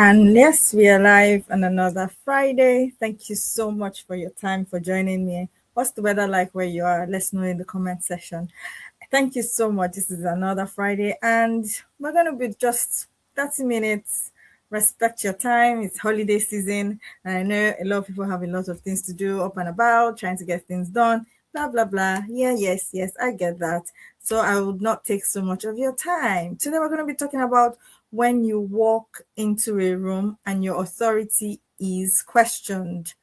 And yes, we are live on another Friday. Thank you so much for your time for joining me. What's the weather like where you are? Let's know in the comment section. Thank you so much. This is another Friday, and we're going to be just 30 minutes. Respect your time. It's holiday season, and I know a lot of people have a lot of things to do up and about, trying to get things done, blah, blah, blah. Yeah, yes, I get that. So I would not take so much of your time. Today, we're going to be talking about when you walk into a room and your authority is questioned.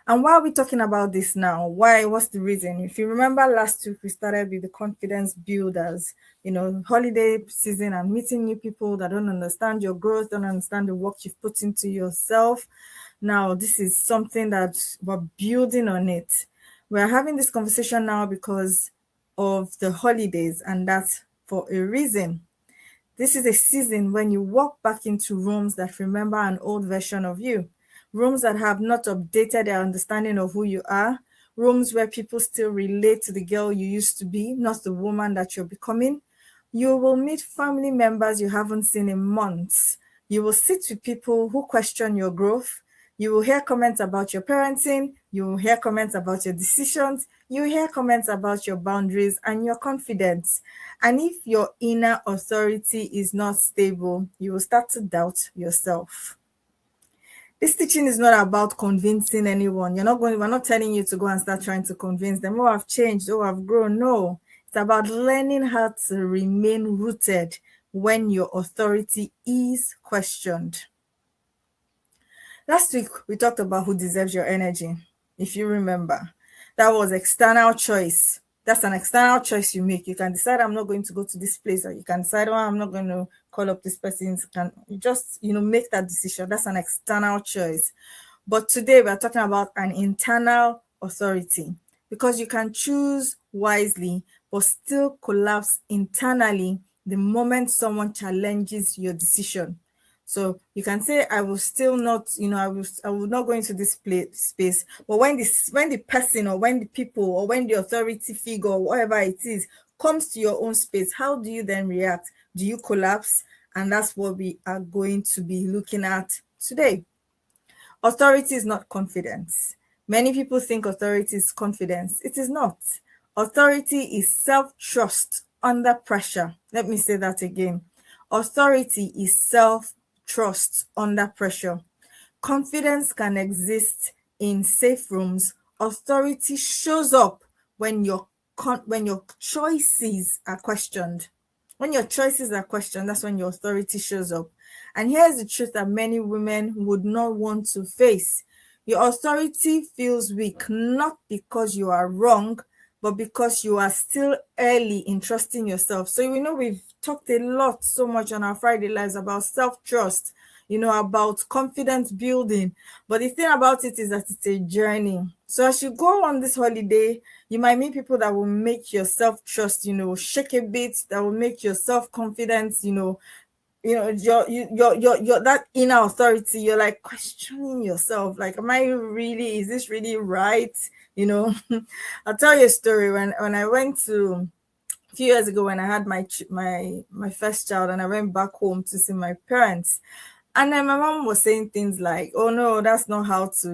And why are we talking about this now? Why? What's the reason? If you remember last week, we started with the confidence builders, holiday season and meeting new people that don't understand your growth, don't understand the work you've put into yourself. Now, this is something that we're building on it. We're having this conversation now because of the holidays, and that's for a reason. This is a season when you walk back into rooms that remember an old version of you, rooms that have not updated their understanding of who you are, rooms where people still relate to the girl you used to be, not the woman that you're becoming. You will meet family members you haven't seen in months. You will sit with people who question your growth. You will hear comments about your parenting. You will hear comments about your decisions. You will hear comments about your boundaries and your confidence. And if your inner authority is not stable, you will start to doubt yourself. This teaching is not about convincing anyone. We're not telling you to go and start trying to convince them, oh, I've changed, oh, I've grown. No, it's about learning how to remain rooted when your authority is questioned. Last week, we talked about who deserves your energy. If you remember, that was external choice. That's an external choice you make. You can decide, I'm not going to go to this place, or you can decide, oh, I'm not going to call up this person. You just, make that decision. That's an external choice. But today, we're talking about an internal authority, because you can choose wisely, but still collapse internally the moment someone challenges your decision. So you can say, I will still not, I will not go into this space. But when the person, or when the people, or when the authority figure, or whatever it is, comes to your own space, how do you then react? Do you collapse? And that's what we are going to be looking at today. Authority is not confidence. Many people think authority is confidence. It is not. Authority is self-trust under pressure. Let me say that again. Authority is self-trust under pressure. Confidence can exist in safe rooms. Authority shows up when your choices are questioned. When your choices are questioned, that's when your authority shows up. And here's the truth that many women would not want to face. Your authority feels weak, not because you are wrong, but because you are still early in trusting yourself. So we've talked a lot, so much on our Friday Lives about self-trust, about confidence building. But the thing about it is that it's a journey. So as you go on this holiday, you might meet people that will make your self-trust, shake a bit, that will make your self-confidence, your that inner authority. You're like questioning yourself, like, is this really right? I'll tell you a story. When I went to a few years ago, when I had my first child, and I went back home to see my parents, and then my mom was saying things like, oh no, that's not how to,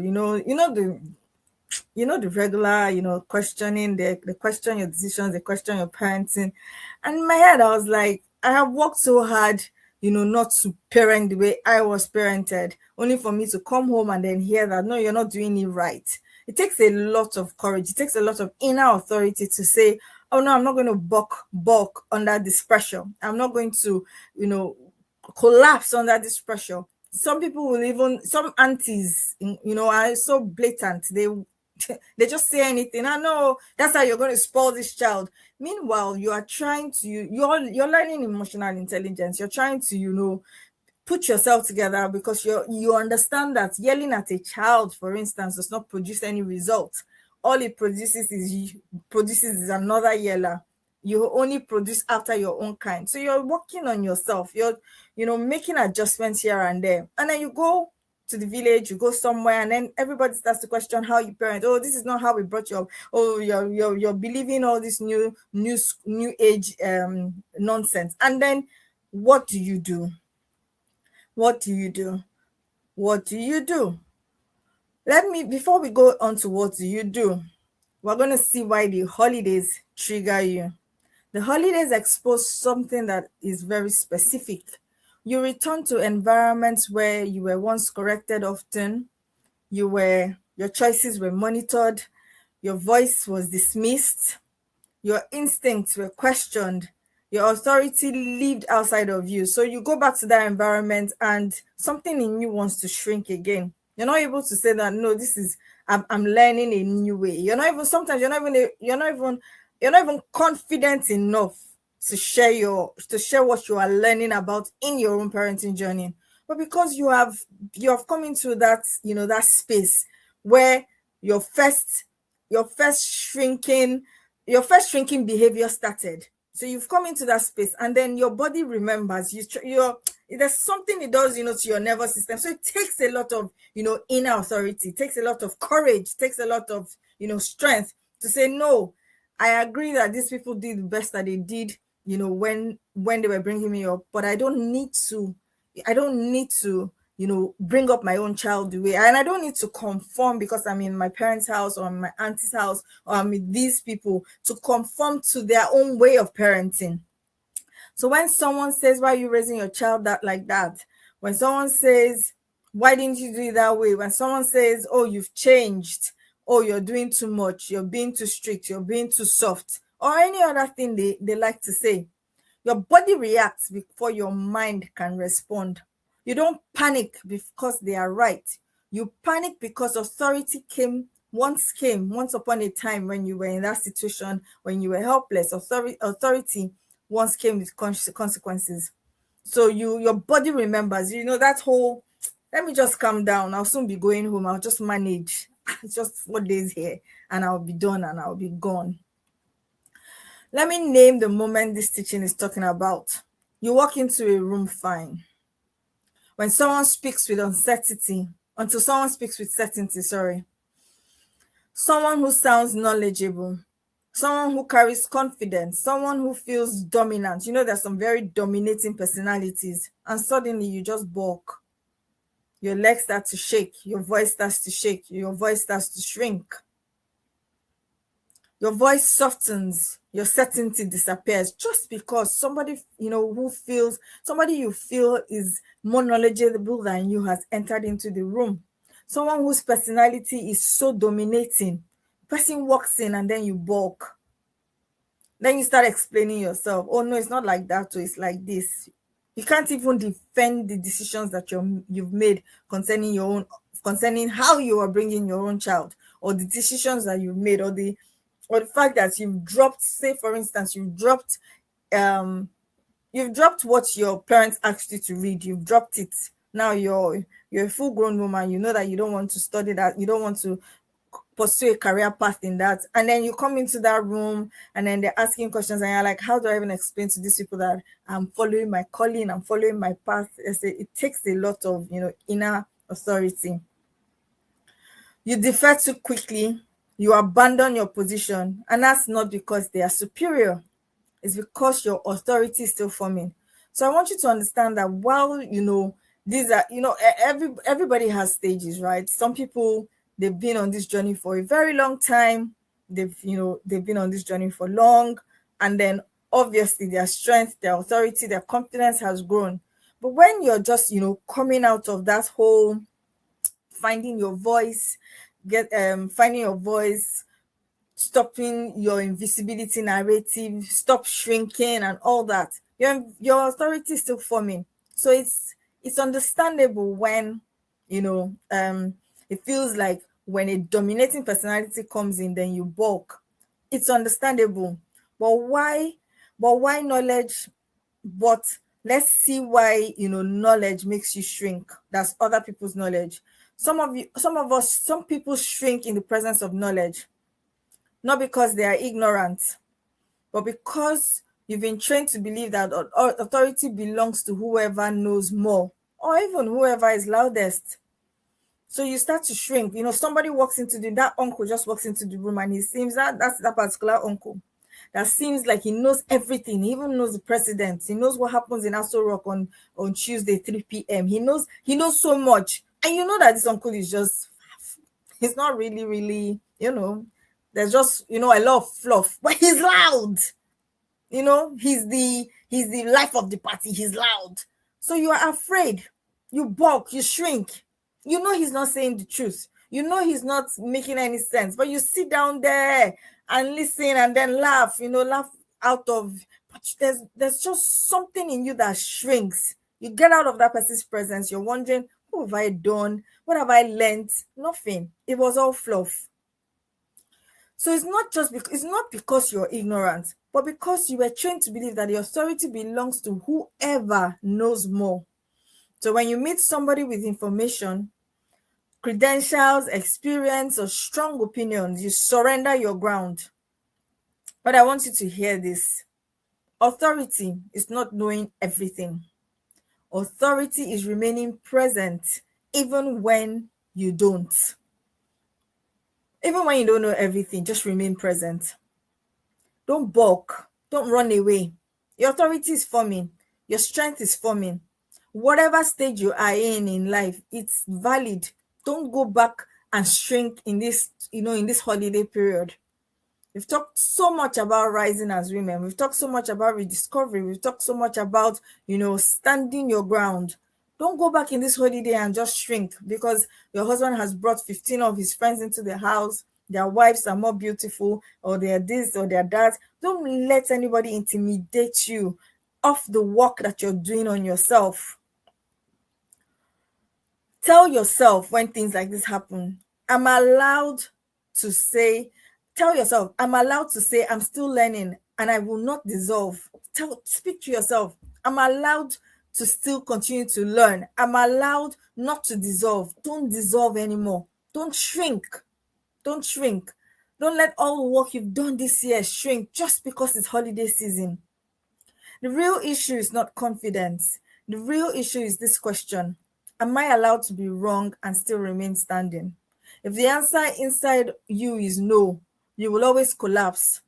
the regular, questioning, they question your decisions, they question your parenting. And in my head, I was like, I have worked so hard, not to parent the way I was parented, only for me to come home and then hear that, no, you're not doing it right. It takes a lot of courage. It takes a lot of inner authority to say, oh no, I'm not going to buck under this pressure. I'm not going to, collapse under this pressure. Some people will even, some aunties, are so blatant. They just say anything. I know that's how you're going to spoil this child. Meanwhile, you are trying to, you're learning emotional intelligence. You're trying to, put yourself together, because you understand that yelling at a child, for instance, does not produce any result. All it produces is another yeller. You only produce after your own kind. So you're working on yourself. You're, making adjustments here and there. And then you go to the village, you go somewhere, and then everybody starts to question how you parent. Oh, this is not how we brought you up. Oh, you're believing all this new age nonsense. And then what do you do? What do you do? What do you do? Before we go on to what do you do, we're going to see why the holidays trigger you. The holidays expose something that is very specific. You return to environments where you were once corrected often, your choices were monitored, your voice was dismissed, your instincts were questioned, your authority lived outside of you. So you go back to that environment and something in you wants to shrink again. You're not able to say that, no, this is, I'm learning a new way. You're not even confident enough to share what you are learning about in your own parenting journey. But because you have come into that, that space where your first your first shrinking your first shrinking behavior started. So you've come into that space, and then your body remembers. There's something it does, to your nervous system. So it takes a lot of, inner authority. It takes a lot of courage. It takes a lot of, strength to say no. I agree that these people did the best that they did, when they were bringing me up, but I don't need to. I don't need to bring up my own child the way, and I don't need to conform because I'm in my parents' house or in my auntie's house or I'm with these people to conform to their own way of parenting. So when someone says, why are you raising your child like that? When someone says, why didn't you do it that way? When someone says, oh, you've changed, oh, you're doing too much, you're being too strict, you're being too soft, or any other thing they like to say, your body reacts before your mind can respond. You don't panic because they are right. You panic because authority came once upon a time when you were in that situation, when you were helpless. Authority once came with consequences. So your body remembers, that whole, let me just calm down. I'll soon be going home. I'll just manage. It's just 4 days here and I'll be done and I'll be gone. Let me name the moment this teaching is talking about. You walk into a room fine. When someone speaks with uncertainty, until someone speaks with certainty, sorry. Someone who sounds knowledgeable, someone who carries confidence, someone who feels dominant. There's some very dominating personalities, and suddenly you just balk. Your legs start to shake, your voice starts to shake, your voice starts to shrink. Your voice softens, your certainty disappears just because somebody you feel is more knowledgeable than you has entered into the room. Someone whose personality is so dominating. Person walks in and then you balk. Then you start explaining yourself. Oh no, it's not like that. So it's like this. You can't even defend the decisions that you've made concerning how you are bringing your own child, or the decisions that you've made, or the fact that you've dropped, say for instance, you've dropped what your parents asked you to read. You've dropped it. Now you're a full grown woman. You know that you don't want to study that. You don't want to pursue a career path in that. And then you come into that room and then they're asking questions and you're like, how do I even explain to these people that I'm following my calling, I'm following my path? It takes a lot of, inner authority. You defer too quickly, you abandon your position, and that's not because they are superior. It's because your authority is still forming. So I want you to understand that while these are everybody has stages, right? Some people, they've been on this journey for a very long time. They've been on this journey for long, and then obviously their strength, their authority, their confidence has grown. But when you're just coming out of that whole finding your voice, finding your voice, stopping your invisibility narrative, stop shrinking and all that, your authority is still forming. So it's understandable when it feels like when a dominating personality comes in, then you balk. It's understandable. But why knowledge? But let's see why knowledge makes you shrink. That's other people's knowledge. Some people shrink in the presence of knowledge, not because they are ignorant, but because you've been trained to believe that authority belongs to whoever knows more, or even whoever is loudest. So you start to shrink. Somebody walks into that uncle just walks into the room, and he seems that's that particular uncle that seems like he knows everything. He even knows the president. He knows what happens in Aso Rock on Tuesday 3 p.m. He knows so much. And you know that this uncle is just, he's not really, really, there's just, a lot of fluff, but he's loud. He's the life of the party. He's loud. So you are afraid. You balk, you shrink. He's not saying the truth. He's not making any sense. But you sit down there and listen and then laugh, laugh out of, but there's just something in you that shrinks. You get out of that person's presence, you're wondering, what have I done? What have I learned? Nothing. It was all fluff. So it's not because you're ignorant, but because you were trained to believe that the authority belongs to whoever knows more. So when you meet somebody with information, credentials, experience, or strong opinions, you surrender your ground. But I want you to hear this. Authority is not knowing everything. Authority is remaining present even when you don't. Even when you don't know everything, just remain present. Don't balk. Don't run away. Your authority is forming. Your strength is forming. Whatever stage you are in life, it's valid. Don't go back and shrink in this holiday period. We've talked so much about rising as women. We've talked so much about rediscovery. We've talked so much about, standing your ground. Don't go back in this holiday and just shrink because your husband has brought 15 of his friends into the house. Their wives are more beautiful, or they're this or they're that. Don't let anybody intimidate you off the work that you're doing on yourself. Tell yourself when things like this happen, I'm allowed to say, tell yourself, I'm allowed to say, I'm still learning and I will not dissolve. Speak to yourself, I'm allowed to still continue to learn. I'm allowed not to dissolve. Don't dissolve anymore. Don't shrink. Don't shrink. Don't let all the work you've done this year shrink just because it's holiday season. The real issue is not confidence. The real issue is this question: am I allowed to be wrong and still remain standing? If the answer inside you is no, you will always collapse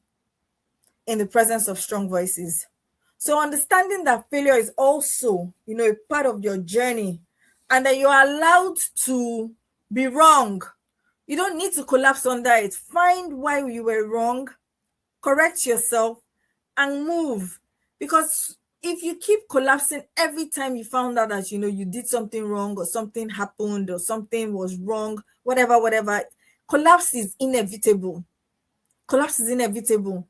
in the presence of strong voices. So understanding that failure is also, a part of your journey, and that you are allowed to be wrong. You don't need to collapse under it. Find why you were wrong, correct yourself, and move. Because if you keep collapsing every time you found out that, you did something wrong or something happened or something was wrong, whatever, collapse is inevitable. Collapse is inevitable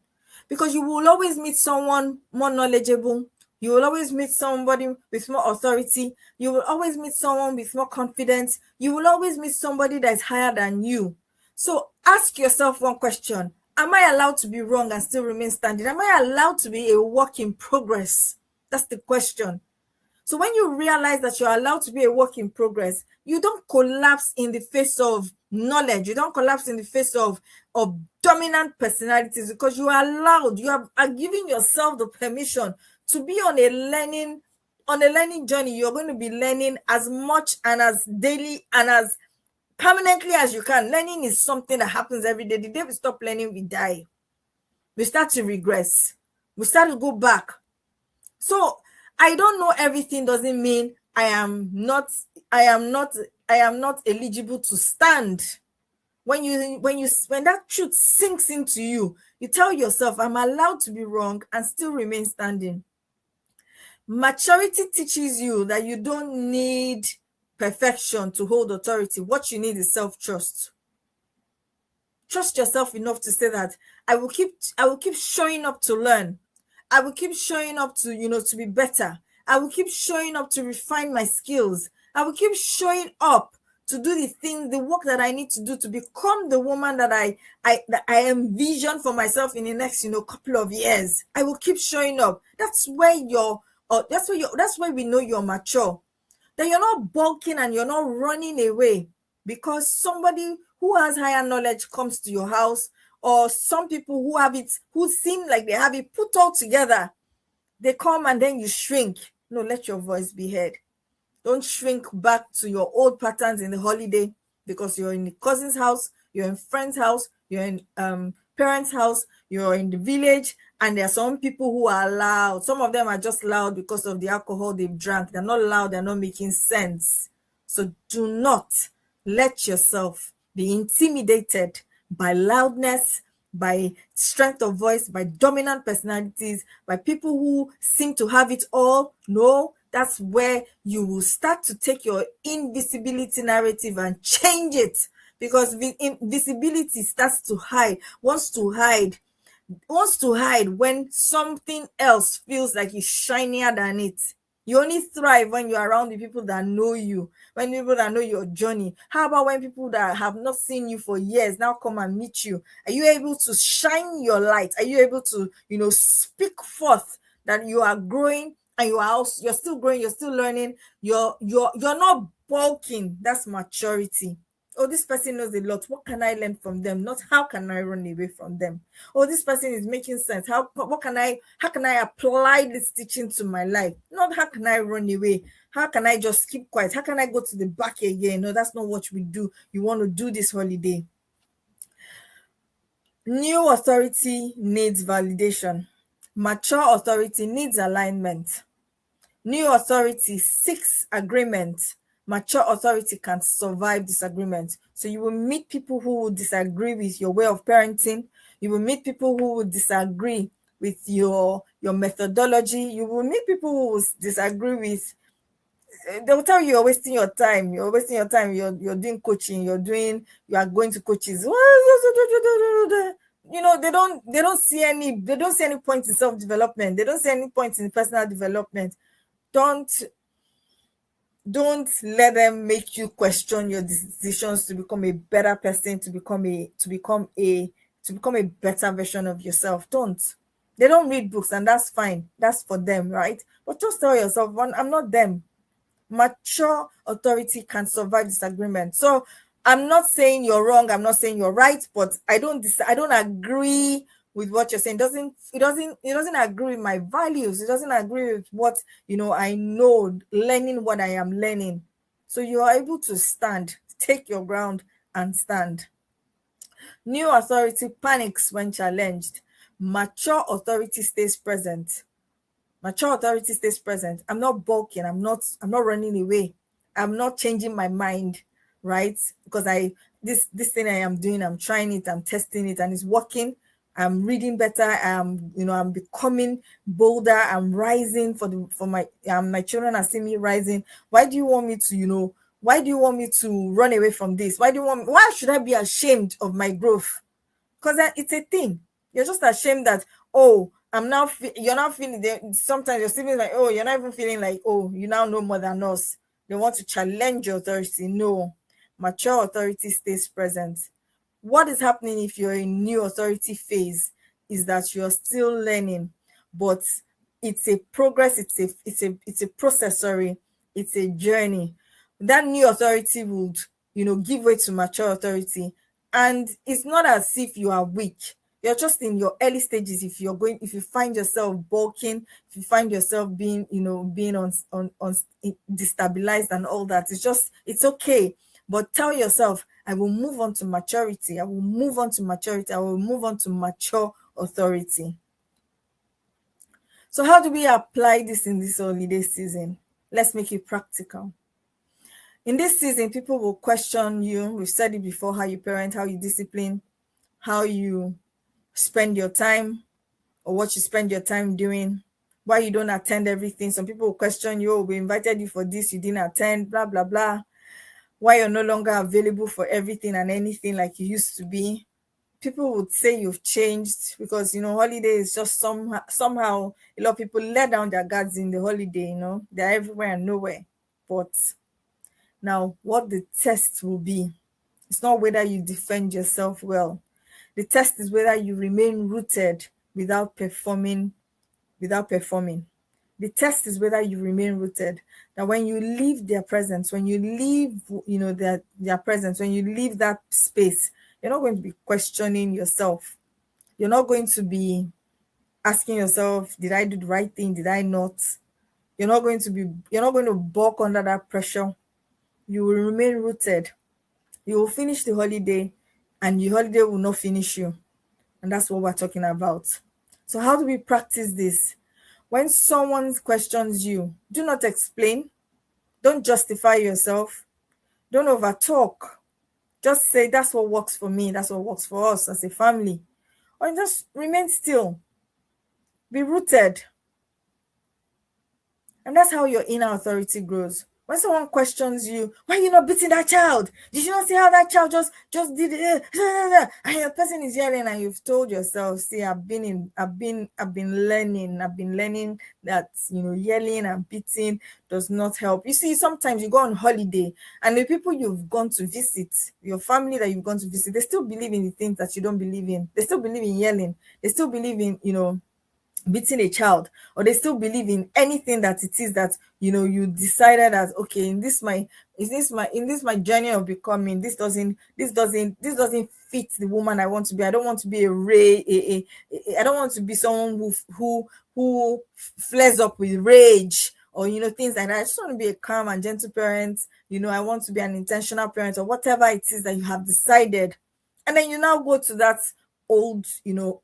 because you will always meet someone more knowledgeable. You will always meet somebody with more authority. You will always meet someone with more confidence. You will always meet somebody that is higher than you. So ask yourself one question: am I allowed to be wrong and still remain standing? Am I allowed to be a work in progress? That's the question. So when you realize that you're allowed to be a work in progress, you don't collapse in the face of knowledge. You don't collapse in the face of dominant personalities, because you are allowed, you are giving yourself the permission to be on a learning journey. You're going to be learning as much and as daily and as permanently as you can. Learning is something that happens every day. The day we stop learning, we die. We start to regress. We start to go back. So I don't know everything doesn't mean I am not eligible to stand. When that truth sinks into you, you tell yourself, I'm allowed to be wrong and still remain standing. Maturity teaches you that you don't need perfection to hold authority. What you need is self-trust. Trust yourself enough to say that I will keep showing up to learn. I will keep showing up to be better. I will keep showing up to refine my skills. I will keep showing up to do the work that I need to do to become the woman that I envision for myself in the next, couple of years. I will keep showing up. That's where we know you're mature. That you're not bulking and you're not running away because somebody who has higher knowledge comes to your house, or some people who seem like they have it put all together, they come and then you shrink. No, let your voice be heard. Don't shrink back to your old patterns in the holiday because you're in the cousin's house, you're in friend's house, you're in parents' house, you're in the village, and there are some people who are loud. Some of them are just loud because of the alcohol they've drank. They're not loud, they're not making sense. So do not let yourself be intimidated by loudness, by strength of voice, by dominant personalities, by people who seem to have it all. No, that's where you will start to take your invisibility narrative and change it, because invisibility starts to hide, wants to hide when something else feels like it's shinier than it. You only thrive when you're around the people that know you, when people that know your journey. How about when people that have not seen you for years now come and meet you? Are you able to shine your light? Are you able to, speak forth that you are growing, and you're still growing, you're still learning, you're not bulking? That's maturity. Oh, this person knows a lot. What can I learn from them? Not how can I run away from them. Oh, this person is making sense. How can I apply this teaching to my life? Not how can I run away? How can I just keep quiet? How can I go to the back again? No, that's not what we do. You want to do this holiday. New authority needs validation. Mature authority needs alignment. New authority seeks agreement. Mature authority can survive disagreement. So you will meet people who will disagree with your way of parenting. You will meet people who will disagree with your methodology. You will meet people who will disagree with, they'll tell you you're wasting your time. You're wasting your time. You're doing coaching. You are going to coaches. They don't see any point in self-development. They don't see any point in personal development. Don't don't let them make you question your decisions to become a better person, to become a better version of yourself. Don't. They don't read books, and that's fine. That's for them, right? But just tell yourself, "One, I'm not them." Mature authority can survive disagreement. So I'm not saying you're wrong, I'm not saying you're right, but I don't agree with what you're saying. It doesn't agree with my values. It doesn't agree with what I know, learning what I am learning. So you are able to stand, take your ground, and stand. New authority panics when challenged. Mature authority stays present. Mature authority stays present. I'm not bulking. I'm not running away. I'm not changing my mind, right? Because this thing I am doing, I'm trying it, I'm testing it, and it's working. I'm reading better. I'm becoming bolder. I'm rising for my children are seeing me rising. Why do you want me to run away from this? Why should I be ashamed of my growth? Because it's a thing. You're just ashamed that, oh, you're not feeling there. Sometimes you're feeling like, oh, you're not even feeling like, oh, you now know more than us. They want to challenge your authority. No, mature authority stays present. What is happening if you're in new authority phase is that you're still learning, but it's a progress, it's a process, sorry, it's a journey. That new authority would, give way to mature authority. And it's not as if you are weak. You're just in your early stages. If you find yourself bulking, if you find yourself being on destabilized and all that, it's okay. But tell yourself, I will move on to maturity. I will move on to maturity. I will move on to mature authority. So how do we apply this in this holiday season? Let's make it practical. In this season, people will question you. We've said it before, how you parent, how you discipline, how you spend your time, or what you spend your time doing, why you don't attend everything. Some people will question you, oh, we invited you for this, you didn't attend, blah, blah, blah. Why you're no longer available for everything and anything like you used to be. People would say you've changed because, holiday is just somehow a lot of people let down their guards in the holiday, they're everywhere and nowhere. But now what the test will be, it's not whether you defend yourself well. The test is whether you remain rooted without performing. The test is whether you remain rooted. That when you leave their presence, when you leave, their presence, when you leave that space, you're not going to be questioning yourself. You're not going to be asking yourself, did I do the right thing? Did I not? You're not going to balk under that pressure. You will remain rooted. You will finish the holiday, and the holiday will not finish you. And that's what we're talking about. So how do we practice this? When someone questions you, do not explain. Don't justify yourself. Don't over talk. Just say that's what works for me, that's what works for us as a family. Or just remain still, be rooted. And that's how your inner authority grows. When someone questions you, why are you not beating that child? Did you not see how that child just did it? And your person is yelling, and you've told yourself, see, I've been learning that yelling and beating does not help. You see, sometimes you go on holiday, and the people you've gone to visit, your family that you've gone to visit, they still believe in the things that you don't believe in. They still believe in yelling. They still believe in beating a child, or they still believe in anything that it is that you decided that, okay, in this my journey of becoming, this doesn't fit the woman I want to be. I don't want to be I don't want to be someone who flares up with rage, or things like that. I just want to be a calm and gentle parent. I want to be an intentional parent, or whatever it is that you have decided. And then you now go to that old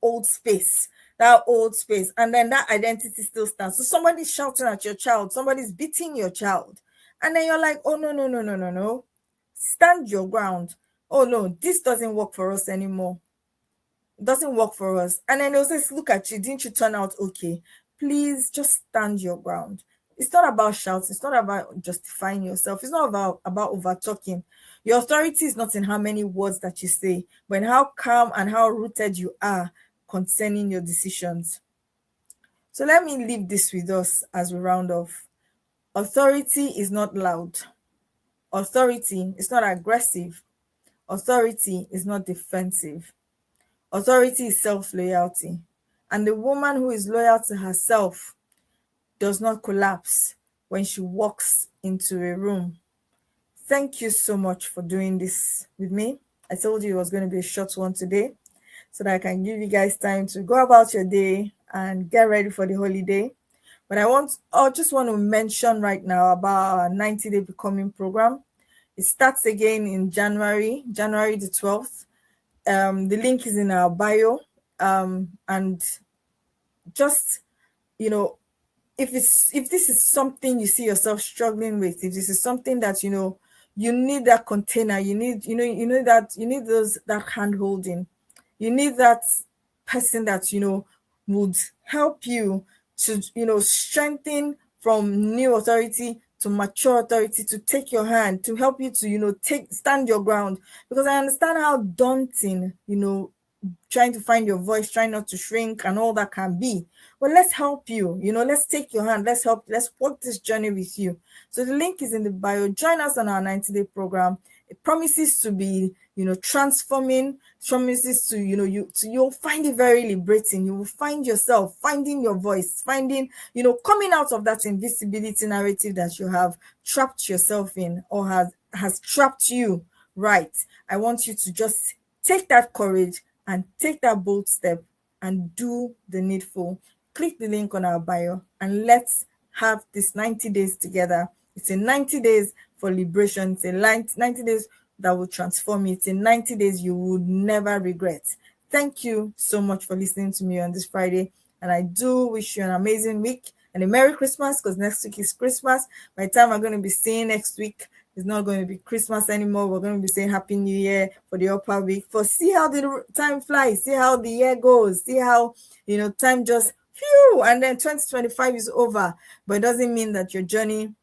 old space, and then that identity still stands. So somebody's shouting at your child, somebody's beating your child, and then you're like, oh, no, no, no, no, no, no, stand your ground. Oh no, this doesn't work for us anymore. It doesn't work for us. And then they'll say, look at you, didn't you turn out okay? Please just stand your ground. It's not about shouting, it's not about justifying yourself, it's not about over talking. Your authority is not in how many words that you say, but in how calm and how rooted you are concerning your decisions. So let me leave this with us as we round off. Authority is not loud. Authority is not aggressive. Authority is not defensive. Authority is self-loyalty. And the woman who is loyal to herself does not collapse when she walks into a room. Thank you so much for doing this with me. I told you it was going to be a short one today, so that I can give you guys time to go about your day and get ready for the holiday. But I just want to mention right now about our 90-day becoming program. It starts again in January the 12th. The link is in our bio. And just, if this is something you see yourself struggling with, if this is something that you need that container, you need that hand holding, you need that person that would help you to strengthen from new authority to mature authority, to take your hand, to help you to stand your ground. Because I understand how daunting trying to find your voice, trying not to shrink and all that can be. But let's help you, let's take your hand, let's walk this journey with you. So the link is in the bio. Join us on our 90-day program. It promises to be, transforming, promises to, you'll find it very liberating. You will find yourself finding your voice, finding, coming out of that invisibility narrative that you have trapped yourself in, or has trapped you. Right. I want you to just take that courage and take that bold step and do the needful. Click the link on our bio and let's have this 90 days together. It's a 90 days for liberation. It's a 90 days that will transform you. It's a 90 days you would never regret. Thank you so much for listening to me on this Friday. And I do wish you an amazing week and a Merry Christmas, because next week is Christmas. By the time I'm going to be seeing next week, it's not going to be Christmas anymore. We're going to be saying Happy New Year for the upper week. See how the time flies. See how the year goes. See how, time just, phew, and then 2025 is over. But it doesn't mean that your journey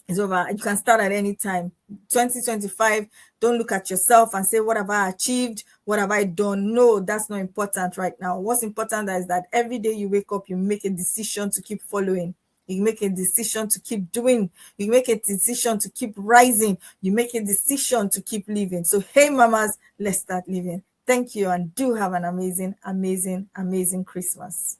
is over. You can start at any time. 2025, don't look at yourself and say, what have I achieved? What have I done? No, that's not important right now. What's important is that every day you wake up, you make a decision to keep following. You make a decision to keep doing. You make a decision to keep rising. You make a decision to keep living. So, hey, mamas, let's start living. Thank you, and do have an amazing, amazing, amazing Christmas.